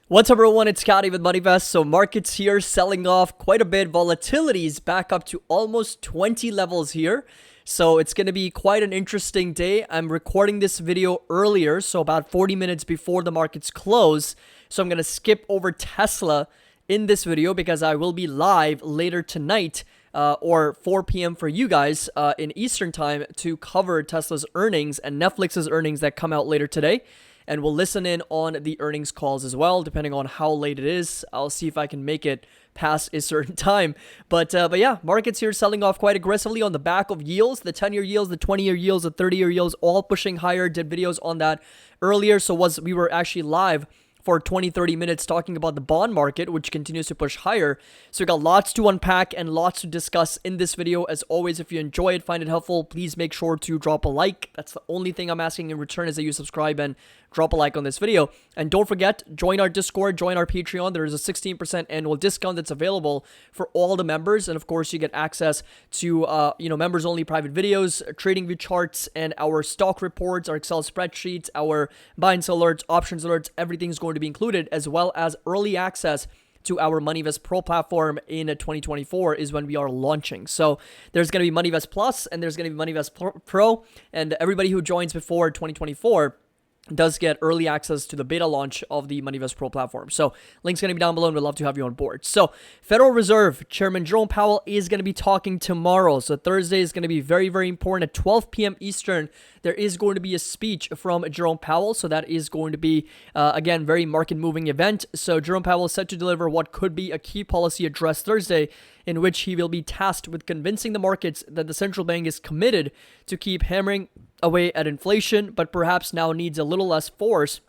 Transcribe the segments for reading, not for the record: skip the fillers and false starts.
What's up, everyone? It's Scotty with MoneyVest. So markets here selling off quite a bit. Volatility's back up to almost 20 levels here. So it's going to be quite an interesting day. I'm recording this video earlier, so about 40 minutes before the markets close. So I'm going to skip over Tesla in this video because I will be live later tonight or 4 p.m. for you guys in Eastern time to cover Tesla's earnings and Netflix's earnings that come out later today. And we'll listen in on the earnings calls as well, depending on how late it is. I'll see if I can make it past a certain time. But yeah, markets here selling off quite aggressively on the back of yields. The 10-year yields, the 20-year yields, the 30-year yields, all pushing higher. Did videos on that earlier. So we were actually live for 20-30 minutes talking about the bond market, which continues to push higher. So we got lots to unpack and lots to discuss in this video. As always, if you enjoy it, find it helpful, please make sure to drop a like. That's the only thing I'm asking in return, is that you subscribe and drop a like on this video. And don't forget, join our Discord, join our Patreon. There is a 16% annual discount that's available for all the members. And of course, you get access to members only private videos, trading view charts, and our stock reports, our Excel spreadsheets, our buy and sell alerts, options alerts. Everything's going to be included, as well as early access to our MoneyVest Pro platform in 2024 is when we are launching. So there's going to be MoneyVest Plus and there's going to be MoneyVest Pro, and everybody who joins before 2024 does get early access to the beta launch of the MoneyVest Pro platform. So link's going to be down below and we'd love to have you on board. So Federal Reserve Chairman Jerome Powell is going to be talking tomorrow. So Thursday is going to be very, very important. At 12 p.m. Eastern, there is going to be a speech from Jerome Powell. So that is going to be, again, very market moving event. So Jerome Powell is set to deliver what could be a key policy address Thursday, in which he will be tasked with convincing the markets that the central bank is committed to keep hammering away at inflation, but perhaps now needs a little less force.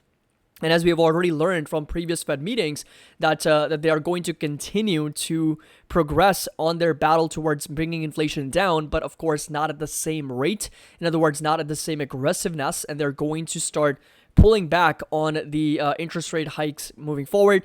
And as we have already learned from previous Fed meetings, that they are going to continue to progress on their battle towards bringing inflation down, but of course not at the same rate. In other words, not at the same aggressiveness, and they're going to start pulling back on the interest rate hikes moving forward.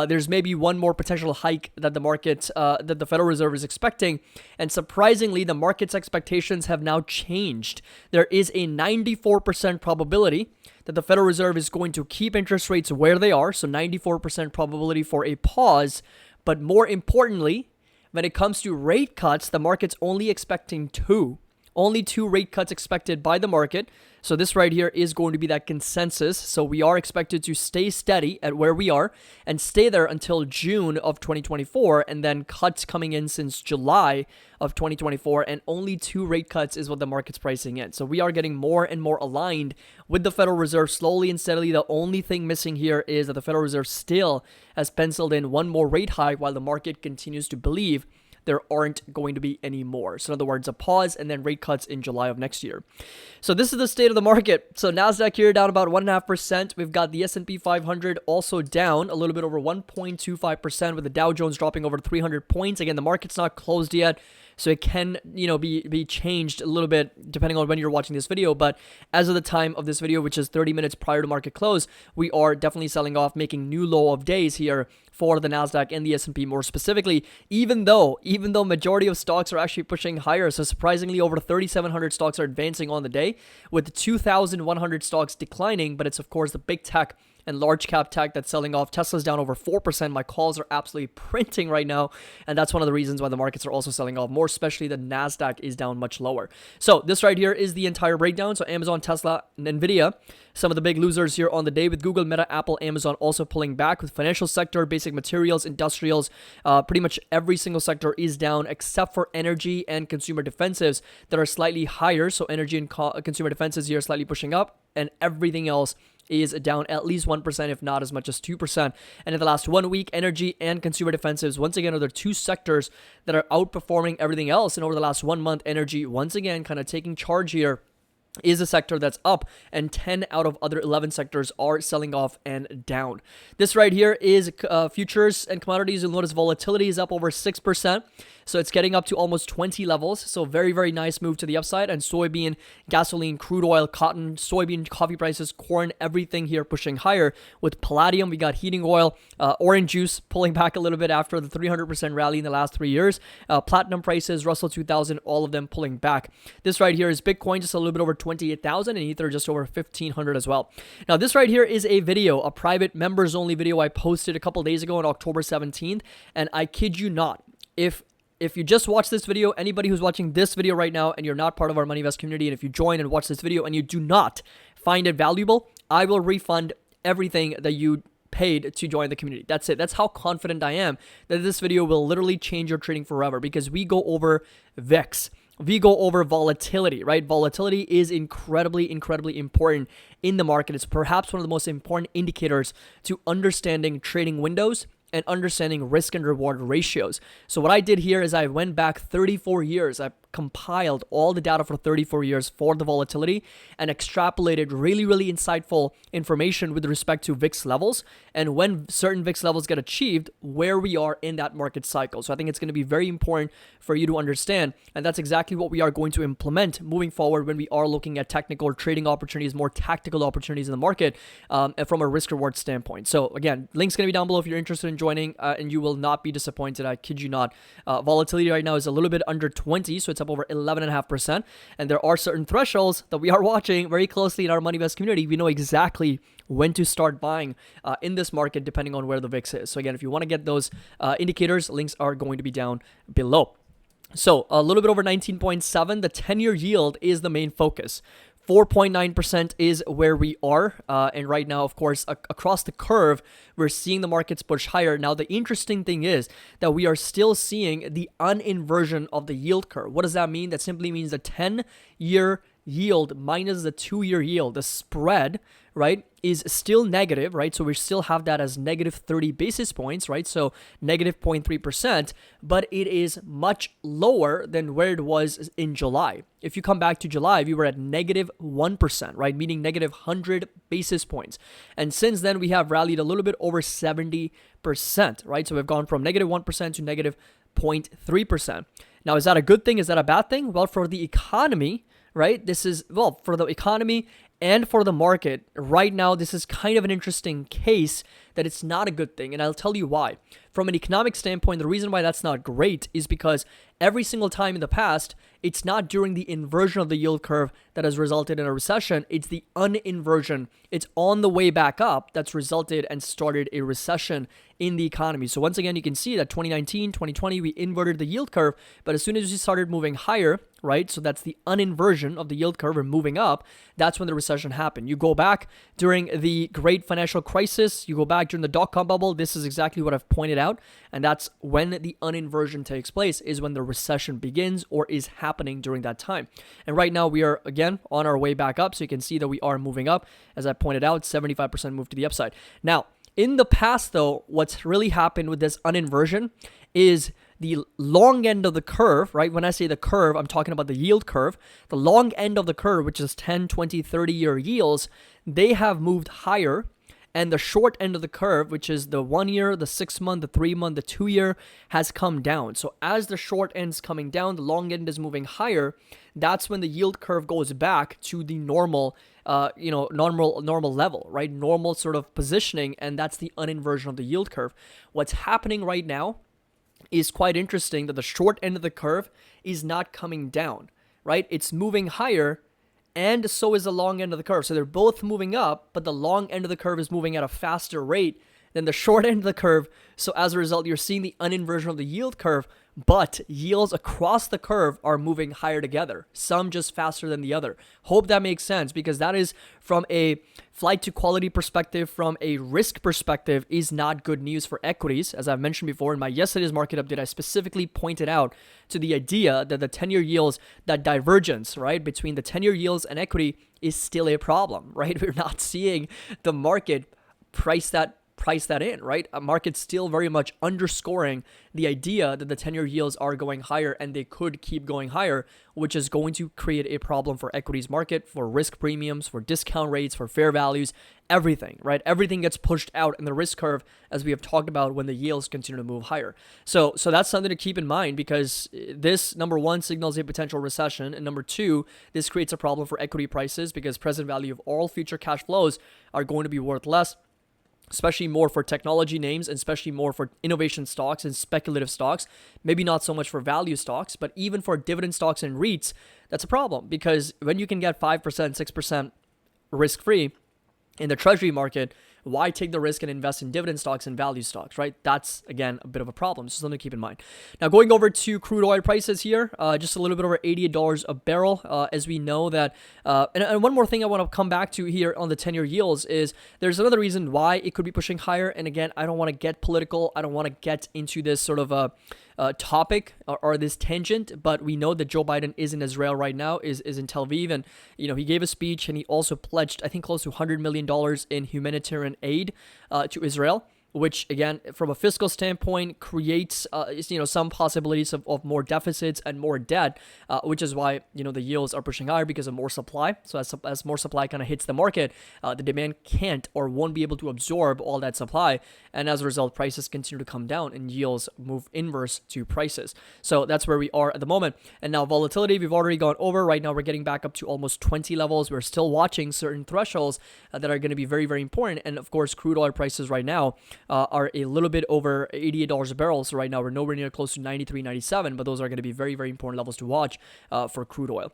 There's maybe one more potential hike that that the Federal Reserve is expecting. And surprisingly, the market's expectations have now changed. There is a 94% probability that the Federal Reserve is going to keep interest rates where they are. So 94% probability for a pause. But more importantly, when it comes to rate cuts, the market's only expecting two. Only 2 rate cuts expected by the market. So this right here is going to be that consensus. So we are expected to stay steady at where we are and stay there until June of 2024, and then cuts coming in since July of 2024, and only 2 rate cuts is what the market's pricing in. So we are getting more and more aligned with the Federal Reserve slowly and steadily. The only thing missing here is that the Federal Reserve still has penciled in one more rate hike, while the market continues to believe there aren't going to be any more. So in other words, a pause and then rate cuts in July of next year. So this is the state of the market. So NASDAQ here down about 1.5%. We've got the S&P 500 also down a little bit over 1.25%, with the Dow Jones dropping over 300 points. Again, the market's not closed yet, so it can, be changed a little bit depending on when you're watching this video. But as of the time of this video, which is 30 minutes prior to market close, we are definitely selling off, making new low of days here for the NASDAQ and the S&P more specifically, even though majority of stocks are actually pushing higher. So surprisingly, over 3,700 stocks are advancing on the day, with 2,100 stocks declining. But it's, of course, the big tech and large cap tech that's selling off. Tesla's down over 4%. My calls are absolutely printing right now, and that's one of the reasons why the markets are also selling off more, especially the NASDAQ is down much lower. So this right here is the entire breakdown. So Amazon, Tesla, and NVDA, some of the big losers here on the day, with Google, Meta, Apple, Amazon also pulling back. With financial sector, basic materials, industrials, pretty much every single sector is down except for energy and consumer defensives that are slightly higher. So energy and consumer defensives here are slightly pushing up, and everything else is down at least 1%, if not as much as 2%. And in the last 1 week, energy and consumer defensives, once again, are the 2 sectors that are outperforming everything else. And over the last 1 month, energy, once again, kind of taking charge here, is a sector that's up, and 10 out of other 11 sectors are selling off and down. This right here is futures and commodities. You'll notice volatility is up over 6%. So it's getting up to almost 20 levels. So very, very nice move to the upside. And soybean, gasoline, crude oil, cotton, soybean, coffee prices, corn, everything here pushing higher. With palladium, we got heating oil, orange juice pulling back a little bit after the 300% rally in the last 3 years. Platinum prices, Russell 2000, all of them pulling back. This right here is Bitcoin, just a little bit over 28,000, and Ether just over 1,500 as well. Now, this right here is a video, a private members only video I posted a couple days ago on October 17th, and I kid you not, if you just watch this video, anybody who's watching this video right now and you're not part of our Money Vest community, and if you join and watch this video and you do not find it valuable, I will refund everything that you paid to join the community. That's it. That's how confident I am that this video will literally change your trading forever, because we go over VIX. We go over volatility, right? Volatility is incredibly, incredibly important in the market. It's perhaps one of the most important indicators to understanding trading windows and understanding risk and reward ratios. So what I did here is I went back 34 years. I compiled all the data for 34 years for the volatility and extrapolated really, really insightful information with respect to VIX levels and when certain VIX levels get achieved, where we are in that market cycle. So I think it's going to be very important for you to understand, and that's exactly what we are going to implement moving forward when we are looking at technical trading opportunities, more tactical opportunities in the market from a risk reward standpoint. So again, link's going to be down below if you're interested in joining, and you will not be disappointed. I kid you not. Volatility right now is a little bit under 20, so it's up over 11.5%. And there are certain thresholds that we are watching very closely in our Money Vest community. We know exactly when to start buying in this market depending on where the VIX is. So again, if you want to get those indicators, links are going to be down below. So a little bit over 19.7, the 10-year yield is the main focus. 4.9% is where we are. And right now, of course, across the curve, we're seeing the markets push higher. Now, the interesting thing is that we are still seeing the uninversion of the yield curve. What does that mean? That simply means the 10-year yield minus the 2-year yield, the spread, right, is still negative, right? So we still have that as negative 30 basis points, right? So negative 0.3%, but it is much lower than where it was in July. If you come back to July, we were at negative 1%, right? Meaning negative 100 basis points. And since then, we have rallied a little bit over 70%, right? So we've gone from negative 1% to negative 0.3%. Now, is that a good thing? Is that a bad thing? Well, for the economy, right? This is, well, for the economy and for the market, right now, this is kind of an interesting case that it's not a good thing. And I'll tell you why. From an economic standpoint, the reason why that's not great is because every single time in the past, it's not during the inversion of the yield curve that has resulted in a recession. It's the uninversion. It's on the way back up that's resulted and started a recession in the economy. So once again, you can see that 2019, 2020, we inverted the yield curve. But as soon as we started moving higher, right? So that's the uninversion of the yield curve and moving up. That's when the recession happened. You go back during the great financial crisis. You go back during the dot-com bubble. This is exactly what I've pointed out. And that's when the uninversion takes place, is when the recession begins or is happening during that time. And right now we are, again, on our way back up. So you can see that we are moving up. As I pointed out, 75% move to the upside. Now, in the past, though, what's really happened with this uninversion is the long end of the curve, right? When I say the curve, I'm talking about the yield curve. The long end of the curve, which is 10, 20, 30-year yields, they have moved higher. And the short end of the curve, which is the 1 year, the 6 month, the 3 month, the 2 year, has come down. So as the short end's coming down, the long end is moving higher. That's when the yield curve goes back to the normal, normal level, right? Normal sort of positioning, and that's the uninversion of the yield curve. What's happening right now is quite interesting, that the short end of the curve is not coming down, right? It's moving higher. And so is the long end of the curve. So they're both moving up, but the long end of the curve is moving at a faster rate than the short end of the curve. So as a result, you're seeing the uninversion of the yield curve, but yields across the curve are moving higher together, some just faster than the other. Hope that makes sense, because that is, from a flight to quality perspective, from a risk perspective, is not good news for equities. As I've mentioned before in my yesterday's market update, I specifically pointed out to the idea that the 10-year yields, that divergence, right, between the 10-year yields and equity is still a problem, right? We're not seeing the market price that price that in, right? A market's still very much underscoring the idea that the 10-year yields are going higher and they could keep going higher, which is going to create a problem for equities market, for risk premiums, for discount rates, for fair values, everything, right? Everything gets pushed out in the risk curve, as we have talked about, when the yields continue to move higher. So that's something to keep in mind, because this, number one, signals a potential recession, and number two, this creates a problem for equity prices, because present value of all future cash flows are going to be worth less, especially more for technology names, and especially more for innovation stocks and speculative stocks. Maybe not so much for value stocks, but even for dividend stocks and REITs, that's a problem, because when you can get 5%, 6% risk-free in the treasury market, why take the risk and invest in dividend stocks and value stocks, right? That's, again, a bit of a problem. So something to keep in mind. Now, going over to crude oil prices here, just a little bit over $88 a barrel, as we know that. And one more thing I want to come back to here on the 10-year yields is there's another reason why it could be pushing higher. And again, I don't want to get political. I don't want to get into this sort of a topic or this tangent, but we know that Joe Biden is in Israel right now, is in Tel Aviv, and he gave a speech, and he also pledged, I think, close to $100 million in humanitarian aid to Israel, which, again, from a fiscal standpoint, creates some possibilities of more deficits and more debt, which is why the yields are pushing higher, because of more supply. So as more supply kind of hits the market, the demand can't or won't be able to absorb all that supply, and as a result, prices continue to come down and yields move inverse to prices. So that's where we are at the moment. And now volatility, we've already gone over. Right now, we're getting back up to almost 20 levels. We're still watching certain thresholds that are going to be very, very important. And of course, crude oil prices right now are a little bit over $88 a barrel. So right now we're nowhere near close to 93, 97, but those are going to be very, very important levels to watch for crude oil.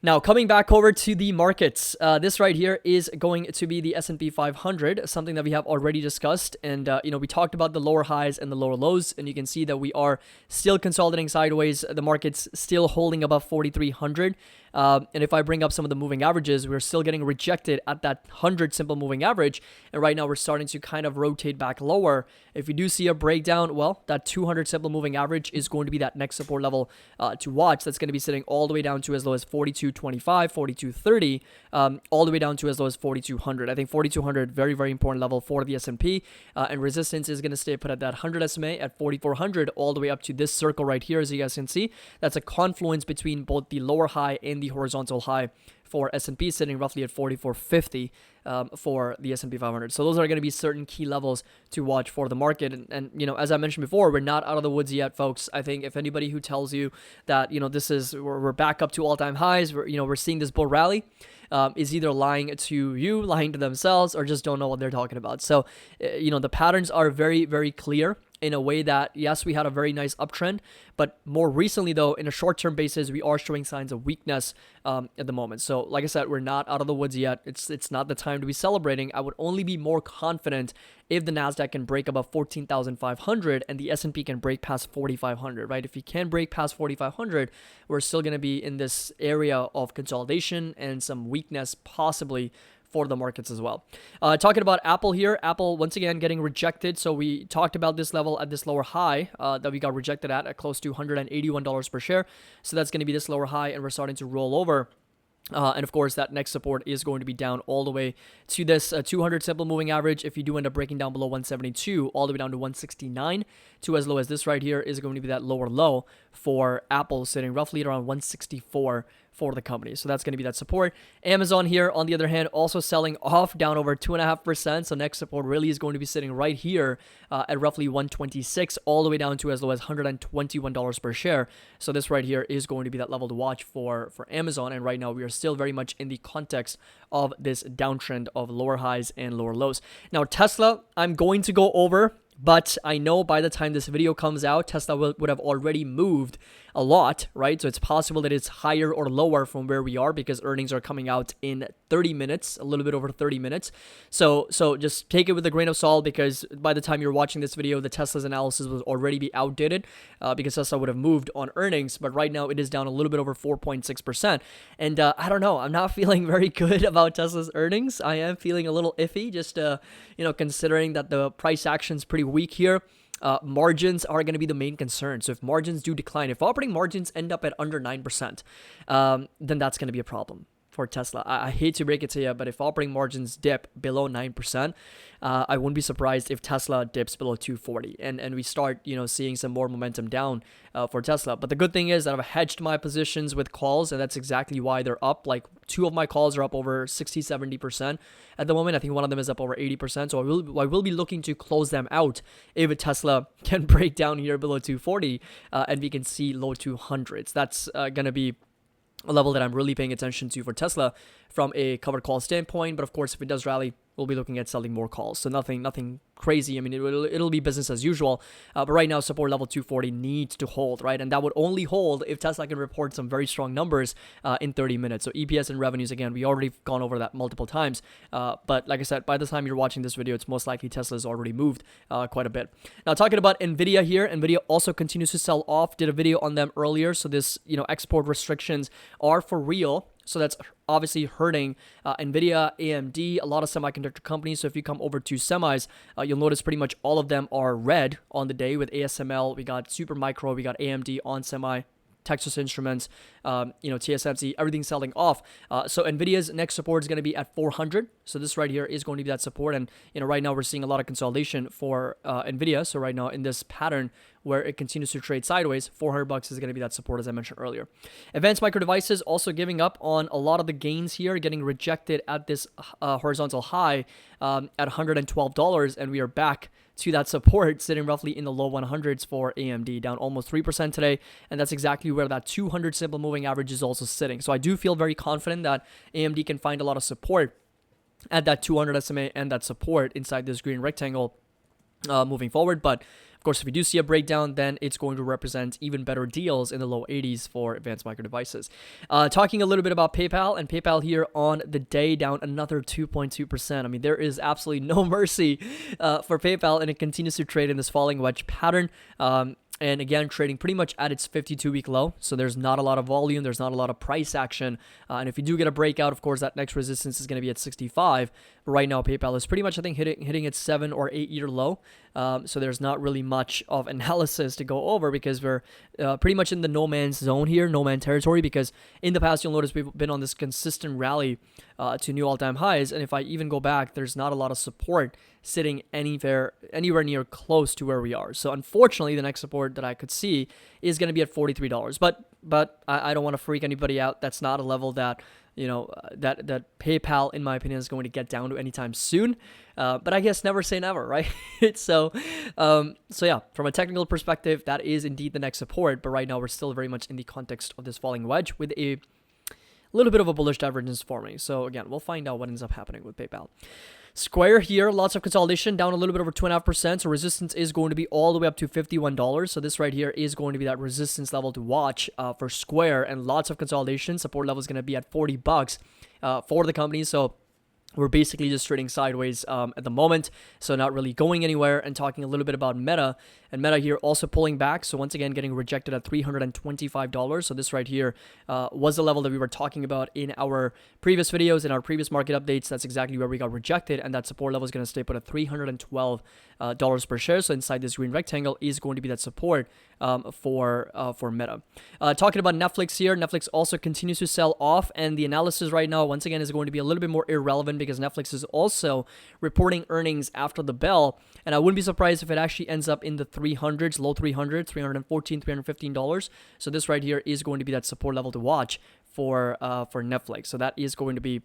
Now, coming back over to the markets, this right here is going to be the S&P 500, something that we have already discussed. And, we talked about the lower highs and the lower lows, and you can see that we are still consolidating sideways. The market's still holding above 4,300. And if I bring up some of the moving averages, we're still getting rejected at that 100 simple moving average. And right now we're starting to kind of rotate back lower. If we do see a breakdown, well, that 200 simple moving average is going to be that next support level to watch. That's going to be sitting all the way down to as low as 42.25, 42.30, all the way down to as low as 4,200. I think 4,200, very, very important level for the S&P. And resistance is going to stay put at that 100 SMA at 4,400, all the way up to this circle right here, as you guys can see. That's a confluence between both the lower high and the horizontal high for S&P, sitting roughly at 4450 for the S&P 500. So those are going to be certain key levels to watch for the market. And as I mentioned before, we're not out of the woods yet, folks. I think if anybody who tells you that we're back up to all-time highs, we're seeing this bull rally, is either lying to you, lying to themselves, or just don't know what they're talking about. So the patterns are very, very clear, in a way that, yes, we had a very nice uptrend, but more recently, though, in a short-term basis, we are showing signs of weakness at the moment. So, like I said, we're not out of the woods yet. It's not the time to be celebrating. I would only be more confident if the NASDAQ can break above 14,500 and the S&P can break past 4,500, right? If you can break past 4,500, we're still going to be in this area of consolidation and some weakness possibly for the markets as well. Talking about Apple here, Apple once again getting rejected. So we talked about this level at this lower high that we got rejected at close to $181 per share. So that's going to be this lower high, and we're starting to roll over. And of course, that next support is going to be down all the way to this 200 simple moving average. If you do end up breaking down below 172, all the way down to 169, to as low as this right here is going to be that lower low for Apple, sitting roughly at around 164 for the company. So that's going to be that support. Amazon here, on the other hand, also selling off, down over 2.5%. So next support really is going to be sitting right here at roughly 126, all the way down to as low as $121 per share. So this right here is going to be that level to watch for Amazon. And right now we are still very much in the context of this downtrend of lower highs and lower lows. Now Tesla, I'm going to go over, but I know by the time this video comes out, Tesla would have already moved a lot, right? So it's possible that it's higher or lower from where we are, because earnings are coming out in 30 minutes, a little bit over 30 minutes. So just take it with a grain of salt, because by the time you're watching this video, the Tesla's analysis will already be outdated, because Tesla would have moved on earnings. But right now it is down a little bit over 4.6%. And I don't know, I'm not feeling very good about Tesla's earnings. I am feeling a little iffy, just considering that the price action's pretty weak here. Margins are going to be the main concern. So if margins do decline, if operating margins end up at under 9%, then that's going to be a problem. for Tesla. I hate to break it to you, but if operating margins dip below 9%, I wouldn't be surprised if Tesla dips below 240 and we start, seeing some more momentum down for Tesla. But the good thing is that I've hedged my positions with calls, and that's exactly why they're up. Like 2 of my calls are up over 60-70% at the moment. I think one of them is up over 80%. So I will be looking to close them out if Tesla can break down here below 240 and we can see low 200s. That's going to be a level that I'm really paying attention to for Tesla from a covered call standpoint. But of course, if it does rally, we'll be looking at selling more calls. So nothing crazy. I mean, it'll be business as usual. But right now, support level 240 needs to hold, right? And that would only hold if Tesla can report some very strong numbers in 30 minutes. So EPS and revenues, again, we already gone over that multiple times. But like I said, by the time you're watching this video, it's most likely Tesla's already moved quite a bit. Now, talking about NVIDIA here, NVIDIA also continues to sell off. Did a video on them earlier. So this, export restrictions are for real. So that's obviously hurting NVIDIA, AMD, a lot of semiconductor companies. So if you come over to semis, you'll notice pretty much all of them are red on the day with ASML. We got Supermicro, we got AMD on semi, Texas Instruments, TSMC, everything selling off. So NVIDIA's next support is going to be at 400. So this right here is going to be that support. And, right now we're seeing a lot of consolidation for NVIDIA. So right now in this pattern where it continues to trade sideways, $400 is going to be that support, as I mentioned earlier. Advanced Micro Devices also giving up on a lot of the gains here, getting rejected at this horizontal high at $112. And we are back to that support, sitting roughly in the low 100s for AMD, down almost 3% today. And that's exactly where that 200 simple moving average is also sitting. So I do feel very confident that AMD can find a lot of support at that 200 SMA and that support inside this green rectangle moving forward. But of course, if we do see a breakdown, then it's going to represent even better deals in the low 80s for Advanced Micro Devices. Talking a little bit about PayPal, and PayPal here on the day down another 2.2%. I mean, there is absolutely no mercy for PayPal, and it continues to trade in this falling wedge pattern. And again, trading pretty much at its 52-week low. So there's not a lot of volume. There's not a lot of price action. And if you do get a breakout, of course, that next resistance is going to be at 65. But right now, PayPal is pretty much, I think, hitting its 7 or 8 year low. So there's not really much of analysis to go over because we're pretty much in the no man's zone here, no man territory. Because in the past, you'll notice we've been on this consistent rally to new all-time highs. And if I even go back, there's not a lot of support sitting anywhere near close to where we are. So unfortunately, the next support that I could see is going to be at $43. But I don't want to freak anybody out. That's not a level that that PayPal, in my opinion, is going to get down to anytime soon. But I guess never say never, right? So yeah, from a technical perspective, that is indeed the next support. But right now, we're still very much in the context of this falling wedge with a little bit of a bullish divergence forming. So again, we'll find out what ends up happening with PayPal. Square here, lots of consolidation, down a little bit over 2.5%. So resistance is going to be all the way up to $51. So this right here is going to be that resistance level to watch for Square, and lots of consolidation. Support level is going to be at $40 for the company. So we're basically just trading sideways at the moment, so not really going anywhere. And talking a little bit about Meta, and Meta here also pulling back. So once again, getting rejected at $325. So this right here was the level that we were talking about in our previous videos, in our previous market updates. That's exactly where we got rejected, and that support level is going to stay put at $312 per share. So inside this green rectangle is going to be that support for Meta. Talking about Netflix here, Netflix also continues to sell off, and the analysis right now, once again, is going to be a little bit more irrelevant because Netflix is also reporting earnings after the bell, and I wouldn't be surprised if it actually ends up in the 300s, low 300s, $314, $315. So this right here is going to be that support level to watch for Netflix. So that is going to be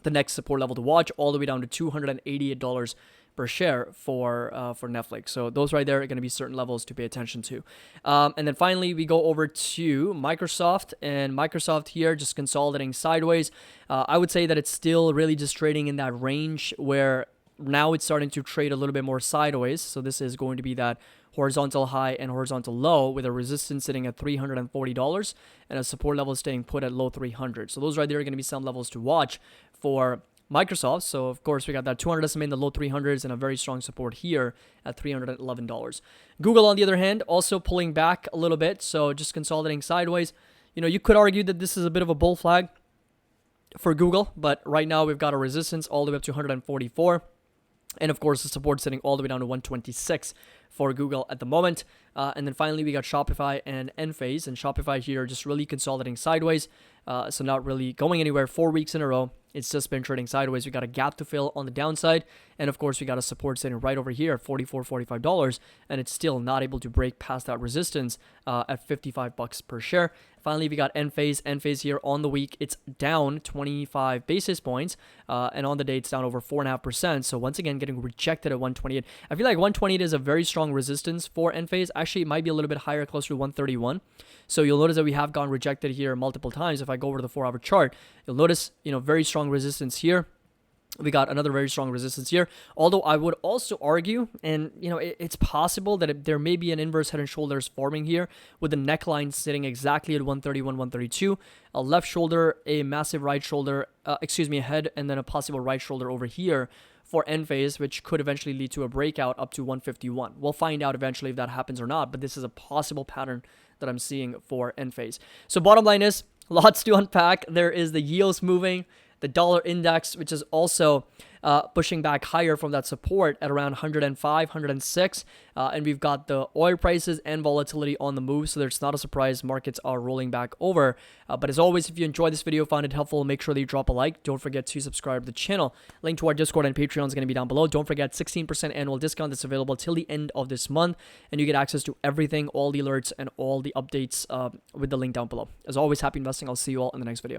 the next support level to watch, all the way down to $288 per share for Netflix. So those right there are going to be certain levels to pay attention to. And then finally, we go over to Microsoft, and Microsoft here just consolidating sideways. I would say that it's still really just trading in that range where now it's starting to trade a little bit more sideways. So this is going to be that horizontal high and horizontal low with a resistance sitting at $340 and a support level staying put at low 300. So those right there are going to be some levels to watch for Microsoft. So of course we got that 200 SMA in the low 300s and a very strong support here at $311. Google, on the other hand, also pulling back a little bit, so just consolidating sideways. You could argue that this is a bit of a bull flag for Google, but right now we've got a resistance all the way up to 144. And of course, the support sitting all the way down to 126 for Google at the moment. And then finally, we got Shopify and Enphase. And Shopify here just really consolidating sideways. So not really going anywhere 4 weeks in a row. It's just been trading sideways. We got a gap to fill on the downside. And of course, we got a support sitting right over here at $44, $45. And it's still not able to break past that resistance at $55 per share. Finally, we got Enphase. Enphase here on the week, it's down 25 basis points. And on the day, it's down over 4.5%. So once again, getting rejected at 128. I feel like 128 is a very strong resistance for Enphase. Actually, it might be a little bit higher, closer to 131. So you'll notice that we have gone rejected here multiple times. If I go over to the 4-hour chart, you'll notice, very strong resistance here. We got another very strong resistance here. Although I would also argue, and it's possible that there may be an inverse head and shoulders forming here with the neckline sitting exactly at 131, 132, a left shoulder, a massive right shoulder, a head, and then a possible right shoulder over here for Enphase, which could eventually lead to a breakout up to 151. We'll find out eventually if that happens or not, but this is a possible pattern that I'm seeing for Enphase. So bottom line is, lots to unpack. There is the yields moving, the dollar index, which is also pushing back higher from that support at around 105, 106. And we've got the oil prices and volatility on the move. So there's not a surprise markets are rolling back over. But as always, if you enjoyed this video, found it helpful, make sure that you drop a like. Don't forget to subscribe to the channel. Link to our Discord and Patreon is going to be down below. Don't forget 16% annual discount that's available till the end of this month. And you get access to everything, all the alerts and all the updates with the link down below. As always, happy investing. I'll see you all in the next video.